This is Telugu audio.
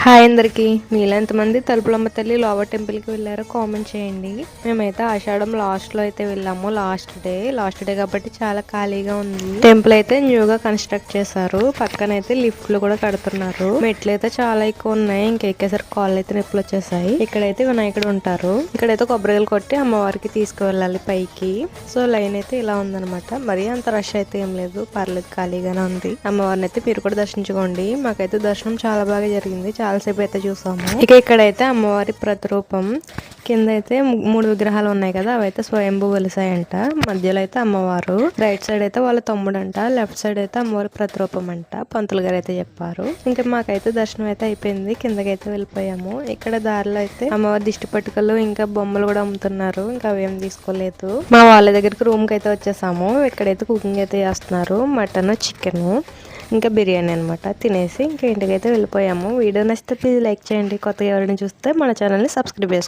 హాయ్ అందరికి. మీలో ఎంతమంది తలుపులమ్మ తల్లి లోవర్ టెంపుల్కి వెళ్ళారో కామెంట్ చేయండి. మేమైతే ఆషాఢం లాస్ట్లో అయితే వెళ్ళాము. లాస్ట్ డే కాబట్టి చాలా ఖాళీగా ఉంది. టెంపుల్ అయితే న్యూగా కన్స్ట్రక్ట్ చేశారు. పక్కనైతే లిఫ్ట్లు కూడా కడుతున్నారు. మెట్లు అయితే చాలా ఎక్కువ ఉన్నాయి. ఇంకెక్కేసరికి కాళ్ళు అయితే నొప్పులు వచ్చేసాయి. ఇక్కడైతే వినాయకుడు ఉంటారు. ఇక్కడైతే కొబ్బరికాయలు కొట్టి అమ్మవారికి తీసుకువెళ్ళాలి పైకి. సో లైన్ అయితే ఇలా ఉందనమాట. మరీ అంత రష్ అయితే ఏం లేదు, పర్లేదు, ఖాళీగానే ఉంది. అమ్మవారిని అయితే మీరు కూడా దర్శించుకోండి. మాకైతే దర్శనం చాలా బాగా జరిగింది. చాలాసేపు అయితే చూసాము. ఇక ఇక్కడైతే అమ్మవారి ప్రతిరూపం కింద అయితే 3 విగ్రహాలు ఉన్నాయి కదా, అవైతే స్వయంభూ వెలిసాయంట. మధ్యలో అయితే అమ్మవారు, రైట్ సైడ్ అయితే వాళ్ళ తమ్ముడు అంట, లెఫ్ట్ సైడ్ అయితే అమ్మవారి ప్రతిరూపం అంట. పంతులు గారు అయితే చెప్పారు. ఇంకా మాకైతే దర్శనం అయితే అయిపోయింది. కిందకైతే వెళ్ళిపోయాము. ఇక్కడ దారిలో అయితే అమ్మవారి దిష్టి పట్టుకలు ఇంకా బొమ్మలు కూడా అమ్ముతున్నారు. ఇంకా అవేం తీసుకోలేదు. మా వాళ్ళ దగ్గరికి రూమ్ కి అయితే వచ్చేసాము. ఇక్కడైతే కుకింగ్ అయితే చేస్తున్నారు. మటన్, చికెన్ ఇంకా బిర్యానీ అనమాట. తినేసి ఇంకా ఇంటికైతే వెళ్ళిపోయాము. వీడియో నచ్చితే ప్లీజ్ లైక్ చేయండి. కొత్తగా ఎవరైనా చూస్తే మన ఛానల్ని సబ్స్క్రైబ్ చేసుకోండి.